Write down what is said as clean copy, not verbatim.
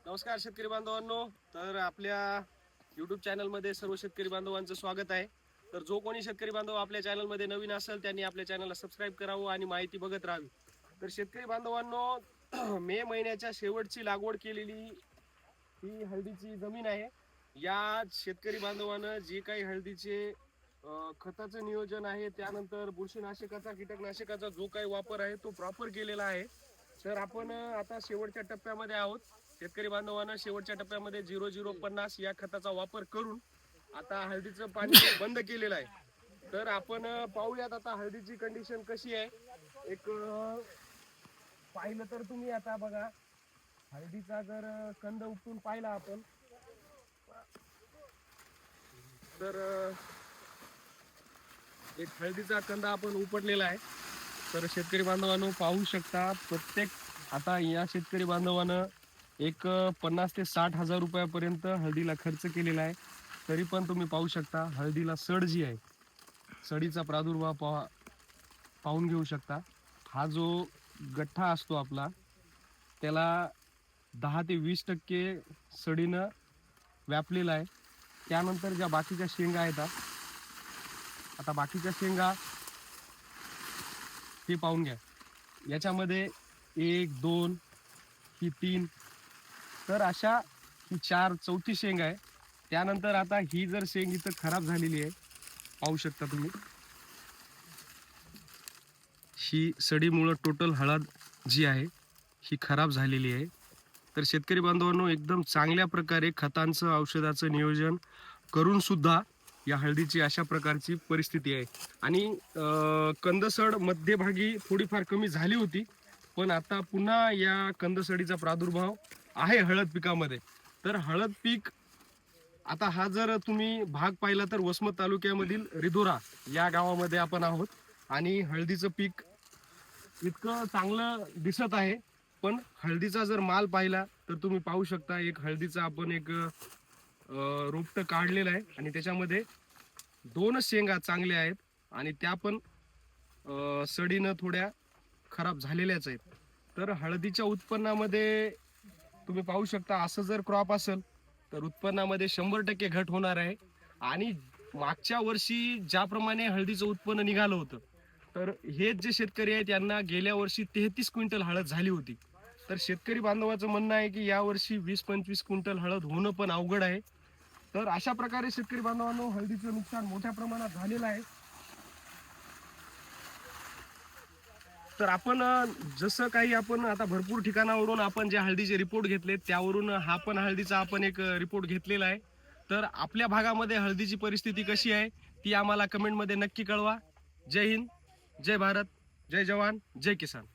नमस्कार शेतकरी बांधवांनो. तर आपल्या यूट्यूब चॅनलमध्ये सर्व शेतकरी बांधवांचं स्वागत आहे. तर जो कोणी शेतकरी बांधव आपल्या चॅनलमध्ये नवीन असेल त्यांनी आपल्या चॅनलला सबस्क्राईब करावं आणि माहिती बघत राहावी. तर शेतकरी बांधवांनो, मे महिन्याच्या शेवटची लागवड केलेली ही हळदीची जमीन आहे. या शेतकरी बांधवानं जे काही हळदीचे खताचं नियोजन आहे, त्यानंतर बुरशीनाशकाचा कीटकनाशकाचा जो काही वापर आहे तो प्रॉपर केलेला आहे. तर आपण आता शेवटच्या टप्प्यामध्ये आहोत. शेतकरी बांधवांना शेवटच्या टप्प्यामध्ये 0050 या खताचा वापर करून आता हळदीचं पाणी बंद केलेलं आहे. तर आपण पाहूयात आता हळदीची कंडिशन कशी आहे. एक पाहिलं तर तुम्ही आता बघा, हळदीचा जर कंद उपटून पाहिला आपण तर एक हळदीचा कंदा आपण उपटलेला आहे. तर शेतकरी बांधवांनो पाहू शकता, प्रत्येक आता या शेतकरी बांधवानं एक 50 ते 60 हजार रुपयापर्यंत हळदीला खर्च केलेला आहे. तरी पण तुम्ही पाहू शकता हळदीला सड जी आहे, सडीचा प्रादुर्भाव पाहून घेऊ शकता. हा जो गठ्ठा असतो आपला, त्याला 10 ते 20% सडीनं व्यापलेला आहे. त्यानंतर ज्या बाकीच्या शेंगा आहेत, आता बाकीच्या शेंगा हे पाहून घ्या. याच्यामध्ये 1 2 ही 3, तर अशा ही 4 चौथी शेंग आहे. त्यानंतर आता ही जर शेंग इथं खराब झालेली आहे, पाहू शकता तुम्ही, ही सडीमुळं टोटल हळद जी आहे ही खराब झालेली आहे. तर शेतकरी बांधवांनो, एकदम चांगल्या प्रकारे खतांचं औषधाचं नियोजन करून सुद्धा या हळदीची अशा प्रकारची परिस्थिती आहे. आणि कंदसड मध्यभागी थोडीफार कमी झाली होती, पण आता पुन्हा या कंदसडीचा प्रादुर्भाव आहे हळद पिकामध्ये. तर हळद पीक आता हा जर तुम्ही भाग पाहिला तर वसमत तालुक्यामधील रिधोरा या गावामध्ये आपण आहोत. आणि हळदीचं पीक इतकं चांगलं दिसत आहे, पण हळदीचा जर माल पाहिला तर तुम्ही पाहू शकता, एक हळदीचा आपण एक रोपटं काढलेलं आहे आणि त्याच्यामध्ये 2 शेंगा चांगल्या आहेत आणि त्या पण सडीनं थोड्या खराब झालेल्याच आहेत. तर हळदीच्या उत्पन्नामध्ये तुम्ही पाहू शकता, असं जर क्रॉप असेल तर उत्पन्नामध्ये 100% घट होणार आहे. आणि मागच्या वर्षी ज्याप्रमाणे हळदीचं उत्पन्न निघालं होतं, तर हेच जे शेतकरी आहेत यांना गेल्या वर्षी 33 क्विंटल हळद झाली होती. तर शेतकरी बांधवाचं म्हणणं आहे की यावर्षी 20-25 क्विंटल हळद होणं पण अवघड आहे. तर अशा प्रकारे शेतकरी बांधवांनो, हळदीचं नुकसान मोठ्या प्रमाणात झालेलं आहे. तर आपण जसं काही आपण आता भरपूर ठिकाणावरून आपण जे हळदीचे रिपोर्ट घेतले, त्यावरून हा पण हळदीचा आपण एक रिपोर्ट घेतलेला आहे. तर आपल्या भागामध्ये हळदीची परिस्थिती कशी आहे ती आम्हाला कमेंटमध्ये नक्की कळवा. जय हिंद, जय भारत, जय जवान, जय किसान.